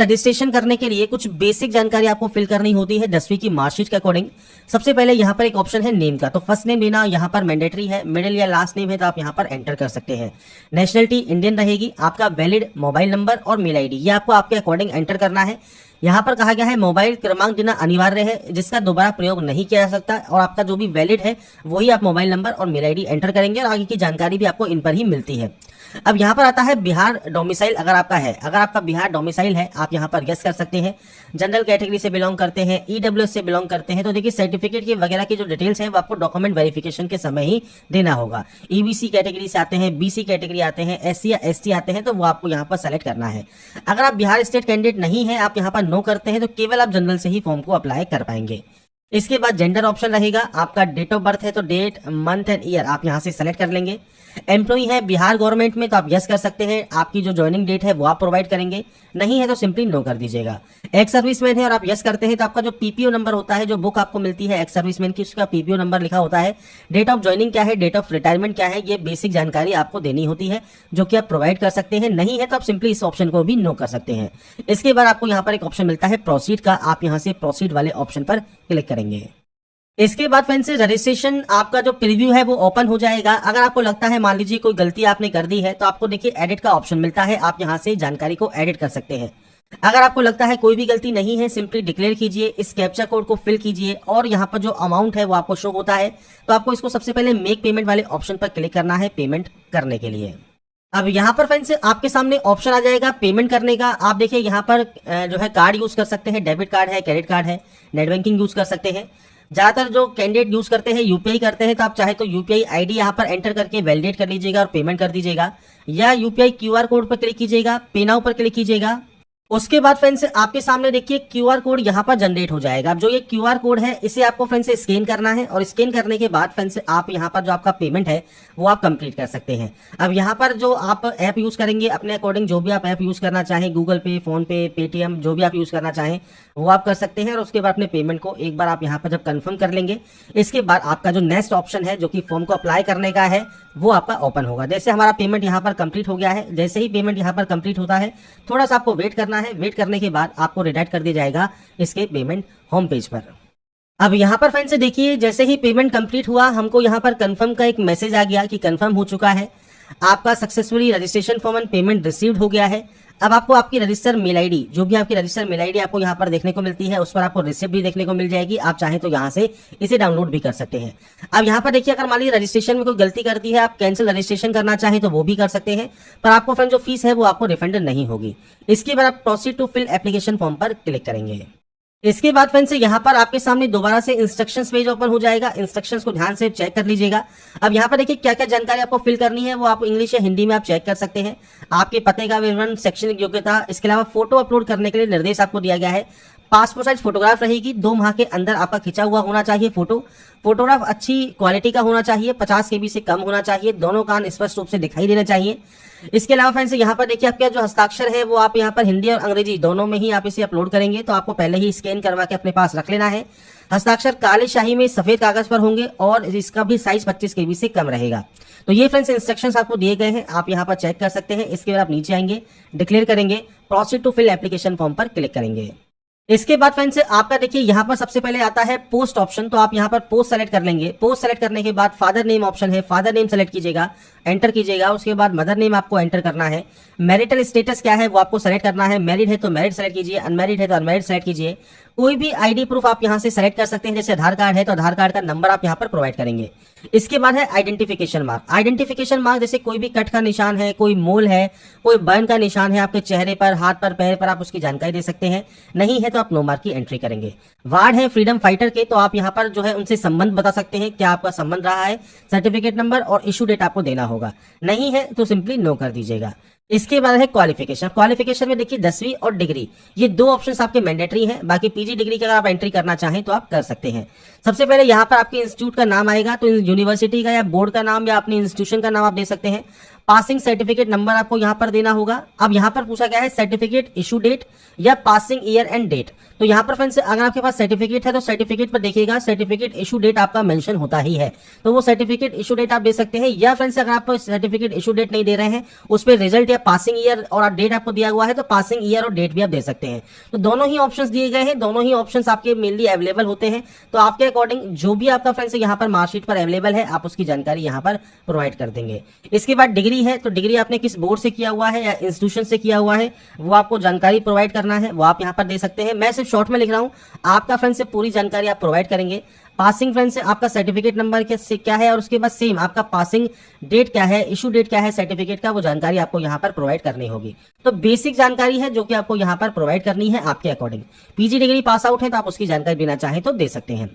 Registration करने के लिए कुछ बेसिक जानकारी आपको फिल करनी होती है 10वीं की मार्कशीट के अकॉर्डिंग। सबसे पहले यहाँ पर एक ऑप्शन है नेम का, तो फर्स्ट नेम लेना यहाँ पर मैंडेटरी है। मिडिल या लास्ट नेम है तो आप यहाँ पर एंटर कर सकते हैं। नेशनलिटी इंडियन रहेगी। आपका वैलिड मोबाइल नंबर और मेल आईडी ये आपको आपके अकॉर्डिंग एंटर करना है। यहाँ पर कहा गया है मोबाइल क्रमांक देना अनिवार्य है, जिसका दोबारा प्रयोग नहीं किया जा सकता, और आपका जो भी वैलिड है वही आप मोबाइल नंबर और मेल आईडी एंटर करेंगे, और आगे की जानकारी भी आपको इन पर ही मिलती है। अब यहाँ पर आता है बिहार डोमिसाइल अगर आपका है। अगर आपका बिहार डोमिसाइल है आप यहाँ पर यस कर सकते हैं। जनरल कैटेगरी से बिलोंग करते हैं, ईडब्ल्यूएस से बिलोंग करते हैं, तो देखिए सर्टिफिकेट की वगैरह की जो डिटेल्स हैं वो आपको डॉक्यूमेंट वेरिफिकेशन के समय ही देना होगा। ईबीसी कैटेगरी से आते हैं, बीसी कैटेगरी आते हैं, एससी या एसटी आते हैं, तो वो आपको यहाँ पर सेलेक्ट करना है। अगर आप बिहार स्टेट कैंडिडेट नहीं है, आप यहाँ पर नो करते हैं, तो केवल आप जनरल से ही फॉर्म को अप्लाई कर पाएंगे। इसके बाद जेंडर ऑप्शन रहेगा। आपका डेट ऑफ बर्थ है तो डेट, मंथ एंड ईयर आप यहाँ से सेलेक्ट कर लेंगे। एम्प्लॉई है बिहार गवर्नमेंट में तो आप यस कर सकते हैं। आपकी जो ज्वाइनिंग डेट है वो आप प्रोवाइड करेंगे, नहीं है तो सिंपली नो कर दीजिएगा। एक्स सर्विसमैन है और आप यस करते हैं तो आपका जो पीपीओ नंबर होता है, जो बुक आपको मिलती है एक्स सर्विसमैन की, उसका पीपीओ नंबर लिखा होता है। डेट ऑफ ज्वाइनिंग क्या है, डेट ऑफ रिटायरमेंट क्या है, ये बेसिक जानकारी आपको देनी होती है, जो कि आप प्रोवाइड कर सकते हैं। नहीं है तो आप सिंपली इस ऑप्शन को भी नो कर सकते हैं। इसके बाद आपको यहाँ पर एक ऑप्शन मिलता है प्रोसीड का, आप यहाँ से प्रोसीड वाले ऑप्शन पर क्लिक करेंगे। इसके बाद फ्रेंड्स रजिस्ट्रेशन आपका जो प्रीव्यू है वो ओपन हो जाएगा। अगर आपको लगता है मान लीजिए कोई गलती आपने कर दी है, तो आपको देखिए एडिट का ऑप्शन मिलता है, आप यहां से जानकारी को एडिट कर सकते हैं। अगर आपको लगता है कोई भी गलती नहीं है, सिंपली डिक्लेयर कीजिए, इस कैप्चा कोड को फिल कीजिए, और यहाँ पर जो अमाउंट है वो आपको शो होता है, तो आपको इसको सबसे पहले मेक पेमेंट वाले ऑप्शन पर क्लिक करना है पेमेंट करने के लिए। अब यहाँ पर फ्रेंड्स आपके सामने ऑप्शन आ जाएगा पेमेंट करने का। आप देखिए यहाँ पर जो है कार्ड यूज कर सकते हैं, डेबिट कार्ड है, क्रेडिट कार्ड है, नेट बैंकिंग यूज कर सकते हैं। ज्यादातर जो कैंडिडेट यूज करते हैं यूपीआई करते हैं, तो आप चाहे तो यूपीआई आईडी यहाँ पर एंटर करके वैलिडेट कर लीजिएगा और पेमेंट कर दीजिएगा, या यूपीआई क्यूआर कोड पर क्लिक कीजिएगा, पे नाउ पर क्लिक कीजिएगा। उसके बाद फ्रेंड्स आपके सामने देखिए क्यूआर कोड यहाँ पर जनरेट हो जाएगा। अब जो ये क्यूआर कोड है इसे आपको फ्रेंड्स स्कैन करना है, और स्कैन करने के बाद फ्रेंड्स आप यहाँ पर जो आपका पेमेंट है वो आप कंप्लीट कर सकते हैं। अब यहाँ पर जो आप ऐप यूज करेंगे अपने अकॉर्डिंग, जो भी आप ऐप यूज करना चाहें, गूगल पे, फोन पे, पेटीएम, जो भी आप यूज करना चाहें वो आप कर सकते हैं। और उसके बाद अपने पेमेंट को एक बार आप यहाँ पर जब कंफर्म कर लेंगे, इसके बाद आपका जो नेक्स्ट ऑप्शन है जो कि फॉर्म को अप्लाई करने का है वो आपका ओपन होगा। जैसे हमारा पेमेंट यहाँ पर कंप्लीट हो गया है, जैसे ही पेमेंट यहाँ पर कंप्लीट होता है थोड़ा सा आपको वेट करना है। वेट करने के बाद आपको रिडायरेक्ट कर दिया जाएगा इसके पेमेंट होम पेज पर। अब यहाँ पर फ्रेंड्स देखिए जैसे ही पेमेंट कंप्लीट हुआ, हमको यहाँ पर कंफर्म का एक मैसेज आ गया कि कंफर्म हो चुका है, आपका successfully registration form and payment received हो गया है। अब आपको आपकी रजिस्टर मेल आईडी, जो भी आपकी रजिस्टर मेल आईडी आपको यहाँ पर देखने को मिलती है, उस पर आपको रिसिप्ट भी देखने को मिल जाएगी। आप चाहें तो यहाँ से इसे डाउनलोड भी कर सकते हैं। अब यहाँ पर देखिए अगर मान लीजिए रजिस्ट्रेशन में कोई गलती कर दी है, आप कैंसिल रजिस्ट्रेशन करना चाहें तो वो भी कर सकते हैं, पर आपको फ्रेंड जो फीस है वो आपको रिफंड नहीं होगी। इसके बाद आप proceed to fill application form पर क्लिक करेंगे। इसके बाद फ्रेंड्स यहाँ पर आपके सामने दोबारा से इंस्ट्रक्शंस पेज ओपन हो जाएगा। इंस्ट्रक्शंस को ध्यान से चेक कर लीजिएगा। अब यहाँ पर देखिए क्या क्या जानकारी आपको फिल करनी है वो आप इंग्लिश या हिंदी में आप चेक कर सकते हैं। आपके पते का विवरण, शैक्षणिक योग्यता, इसके अलावा फोटो अपलोड करने के लिए निर्देश आपको दिया गया है। पासपोर्ट साइज फोटोग्राफ रहेगी, 2 माह के अंदर आपका खिंचा हुआ होना चाहिए फोटोग्राफ अच्छी क्वालिटी का होना चाहिए, 50 KB से कम होना चाहिए, दोनों कान स्पष्ट रूप से दिखाई देना चाहिए। इसके अलावा फ्रेंड्स यहाँ पर देखिए आपका जो हस्ताक्षर है वो आप यहाँ पर हिंदी और अंग्रेजी दोनों में ही आप इसे अपलोड करेंगे, तो आपको पहले ही स्कैन करवा के अपने पास रख लेना है। हस्ताक्षर काले शाही में सफेद कागज पर होंगे और इसका भी साइज 25 KB से कम रहेगा। तो ये फ्रेंड्स इंस्ट्रक्शंस आपको दिए गए हैं, आप यहाँ पर चेक कर सकते हैं। इसके बाद आप नीचे आएंगे, डिक्लेयर करेंगे, proceed to fill application form पर क्लिक करेंगे। इसके बाद फ्रेंड्स आपका देखिए यहाँ पर सबसे पहले आता है पोस्ट ऑप्शन, तो आप यहाँ पर पोस्ट सेलेक्ट कर लेंगे। पोस्ट सेलेक्ट करने के बाद फादर नेम ऑप्शन है, फादर नेम सेलेक्ट कीजिएगा, एंटर कीजिएगा। उसके बाद मदर नेम आपको एंटर करना है। मैरिटल स्टेटस क्या है वो आपको सेलेक्ट करना है। मैरिड है तो मैरिड सेलेक्ट कीजिए, अनमैरिड है तो अनमैरिड सेलेक्ट कीजिए। कोई भी आईडी प्रूफ आप यहाँ से सेलेक्ट कर सकते हैं, जैसे आधार कार्ड है तो आधार कार्ड का नंबर आप यहाँ पर प्रोवाइड करेंगे। इसके बाद है आइडेंटिफिकेशन मार्क। आइडेंटिफिकेशन मार्क जैसे कोई भी कट का निशान है, कोई मोल है, कोई बर्न का निशान है आपके चेहरे पर, हाथ पर, पैर पर, आप उसकी जानकारी दे सकते हैं। नहीं है तो आप नो मार्क की एंट्री करेंगे। वार्ड है फ्रीडम फाइटर के, तो आप यहाँ पर जो है उनसे संबंध बता सकते हैं, क्या आपका संबंध रहा है, सर्टिफिकेट नंबर और इशू डेट आपको देना होगा। नहीं है तो सिंपली नो कर दीजिएगा। इसके बाद है क्वालिफिकेशन। क्वालिफिकेशन में देखिए 10वीं और डिग्री, ये 2 ऑप्शंस आपके मैंडेटरी हैं। बाकी पीजी डिग्री की अगर आप एंट्री करना चाहें तो आप कर सकते हैं। सबसे पहले यहाँ पर आपके इंस्टीट्यूट का नाम आएगा, तो यूनिवर्सिटी का या बोर्ड का नाम या अपने इंस्टीट्यूशन का नाम आप दे सकते हैं। पासिंग सर्टिफिकेट नंबर आपको यहाँ पर देना होगा। अब यहाँ पर पूछा गया है सर्टिफिकेट इशू डेट या पासिंग ईयर एंड डेट। तो यहाँ पर फ्रेंड्स अगर आपके पास सर्टिफिकेट है तो सर्टिफिकेट पर देखिएगा सर्टिफिकेट इशू डेट आपका मेंशन होता ही है, तो वो सर्टिफिकेट इशू डेट आप दे सकते हैं। या फ्रेंड्स अगर आप सर्टिफिकेट इशू डेट नहीं दे रहे हैं, उस पर रिजल्ट या पासिंग ईयर और डेट आपको दिया हुआ है, तो पासिंग ईयर और डेट भी आप दे सकते हैं। तो दोनों ही ऑप्शंस दिए गए हैं, दोनों ही ऑप्शंस आपके मेनली अवेलेबल होते हैं। तो आपके अकॉर्डिंग जो भी आपका फ्रेंड्स यहाँ पर मार्कशीट पर अवेलेबल है, आप उसकी जानकारी यहाँ पर प्रोवाइड कर देंगे। इसके बाद डिग्री है, तो डिग्री आपने किस बोर्ड से किया हुआ है या इंस्टीट्यूशन से किया हुआ है, वो आपको जानकारी प्रोवाइड करना है, वो आप यहाँ पर दे सकते हैं। मैं सिर्फ शॉर्ट में लिख रहा हूँ, आपका फ्रेंड्स से पूरी जानकारी आप प्रोवाइड करेंगे। पासिंग फ्रेंड्स से आपका सर्टिफिकेट नंबर क्या है और उसके बाद सेम आपका पासिंग डेट क्या है, इशू डेट क्या है सर्टिफिकेट का, वो जानकारी आपको यहाँ पर प्रोवाइड करनी होगी। तो बेसिक जानकारी है जो कि आपको यहाँ पर प्रोवाइड करनी है आपके according. PG degree pass out है तो आप उसकी जानकारी देना चाहें तो दे सकते हैं।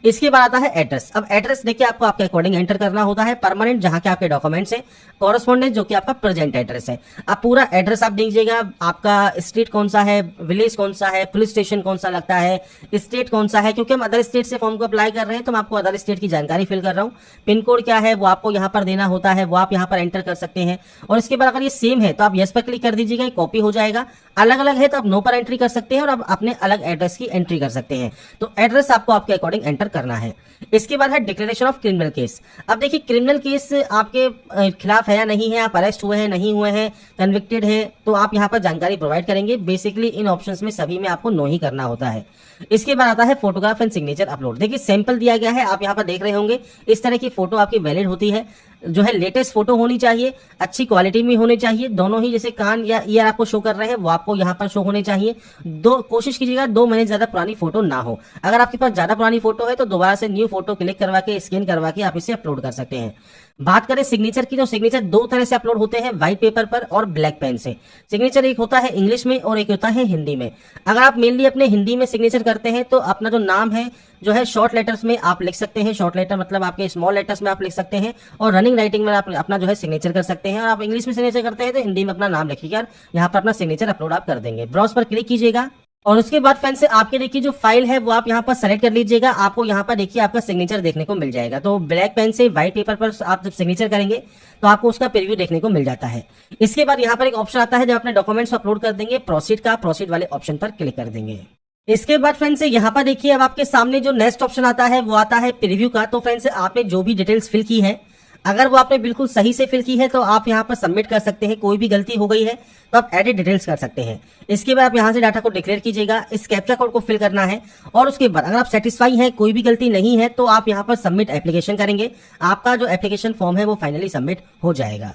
इसके बाद आता है एड्रेस। अब एड्रेस देखिए आपको आपके अकॉर्डिंग एंटर करना होता है। परमानेंट जहां के आपके डॉक्यूमेंट्स है, कॉरेस्पॉन्डेंस जो कि आपका प्रेजेंट एड्रेस है। आप पूरा एड्रेस आप दीजिएगा, आपका स्टेट कौन सा है, विलेज कौन सा है, पुलिस स्टेशन कौन सा लगता है, स्टेट कौन सा है, क्योंकि हम अदर स्टेट से फॉर्म को अप्लाई कर रहे हैं तो मैं आपको अदर स्टेट की जानकारी फिल कर रहा हूँ। पिन कोड क्या है वो आपको यहाँ पर देना होता है, वो आप यहाँ पर एंटर कर सकते हैं। और इसके बाद अगर ये सेम है तो आप यस पर क्लिक कर दीजिएगा, ये कॉपी हो जाएगा। अलग अलग है तो आप नो पर एंट्री कर सकते हैं और आप अपने अलग एड्रेस की एंट्री कर सकते हैं। तो एड्रेस आपको आपके अकॉर्डिंग एंटर करना है। इसके बाद है डिक्लेरेशन ऑफ क्रिमिनल केस। अब देखिए क्रिमिनल केस आपके खिलाफ है या नहीं है, आप अरेस्ट हुए हैं नहीं हुए हैं, कन्विक्टेड है, तो आप यहाँ पर जानकारी प्रोवाइड करेंगे। बेसिकली इन ऑप्शंस में सभी में आपको नो ही करना होता है। इसके बाद आता है फोटोग्राफ एंड सिग्नेचर अपलोड। देखिए सैंपल दिया गया है, आप यहाँ पर देख रहे होंगे इस तरह की फोटो आपकी वैलिड होती है, जो है लेटेस्ट फोटो होनी चाहिए, अच्छी क्वालिटी में होनी चाहिए। दोनों ही जैसे कान या ईयर आपको शो कर रहे हैं वो आपको यहाँ पर शो होने चाहिए। कोशिश कीजिएगा 2 महीने ज्यादा पुरानी फोटो ना हो। अगर आपके पास ज्यादा पुरानी फोटो है तो दोबारा से न्यू फोटो क्लिक करवा के स्कैन करवा के आप इसे अपलोड कर सकते हैं। बात करें सिग्नेचर की, तो सिग्नेचर 2 तरह से अपलोड होते हैं, व्हाइट पेपर पर और ब्लैक पेन से। सिग्नेचर एक होता है इंग्लिश में और एक होता है हिंदी में। अगर आप मेनली अपने हिंदी में सिग्नेचर करते हैं तो अपना जो नाम है जो है शॉर्ट लेटर्स में आप लिख सकते हैं। शॉर्ट लेटर मतलब आपके स्मॉल लेटर्स में आप लिख सकते हैं और रनिंग राइटिंग में आप अपना जो है सिग्नेचर कर सकते हैं। और आप इंग्लिश में सिग्नेचर करते हैं तो हिंदी में अपना नाम लिखिएगा, यहाँ पर अपना सिग्नेचर अपलोड आप कर देंगे। ब्राउज पर क्लिक कीजिएगा और उसके बाद फ्रेंड्स आपके देखिए जो फाइल है वो आप यहाँ पर सेलेक्ट कर लीजिएगा। आपको यहाँ पर देखिए आपका सिग्नेचर देखने को मिल जाएगा। तो ब्लैक पेन से व्हाइट पेपर पर आप जब सिग्नेचर करेंगे तो आपको उसका प्रीव्यू देखने को मिल जाता है। इसके बाद यहाँ पर एक ऑप्शन आता है, जब अपने डॉक्यूमेंट्स अपलोड कर देंगे प्रोसीड का, प्रोसीड वाले ऑप्शन पर क्लिक कर देंगे। इसके बाद फ्रेंड्स यहाँ पर देखिए अब आपके सामने जो नेक्स्ट ऑप्शन आता है वो आता है प्रीव्यू का। तो फ्रेंड्स आपने जो भी डिटेल्स फिल की है, अगर वो आपने बिल्कुल सही से फिल की है तो आप यहाँ पर सबमिट कर सकते हैं। कोई भी गलती हो गई है तो आप एडिट डिटेल्स कर सकते हैं। इसके बाद आप यहाँ से डाटा को डिक्लेयर कीजिएगा, इस कैप्चा कोड को फिल करना है और उसके बाद अगर आप सेटिस्फाई हैं, कोई भी गलती नहीं है, तो आप यहाँ पर सबमिट एप्लीकेशन करेंगे। आपका जो एप्लीकेशन फॉर्म है वो फाइनली सबमिट हो जाएगा।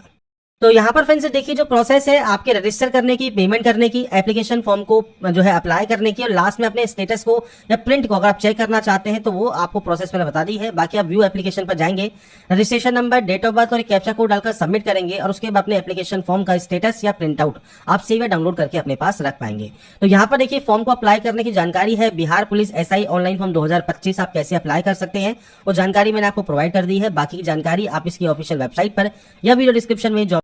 तो यहाँ पर फ्रेंड्स देखिए जो प्रोसेस है आपके रजिस्टर करने की, पेमेंट करने की, एप्लीकेशन फॉर्म को जो है अप्लाई करने की और लास्ट में अपने स्टेटस को या प्रिंट को अगर आप चेक करना चाहते हैं तो वो आपको प्रोसेस मैंने बता दी है। बाकी आप व्यू एप्लीकेशन पर जाएंगे, registration number, date of birth और कैप्चा कोड डालकर सबमिट करेंगे और उसके बाद अपने एप्लीकेशन फॉर्म का स्टेटस या प्रिंट आउट आप सेव या डाउनलोड करके अपने पास रख पाएंगे। तो यहाँ पर देखिए फॉर्म को अप्लाई करने की जानकारी है। Bihar police SI online form 2025 आप कैसे अप्लाई कर सकते हैं वो जानकारी मैंने आपको प्रोवाइड कर दी है। बाकी की जानकारी आप इसकी ऑफिशियल वेबसाइट पर या वीडियो डिस्क्रिप्शन में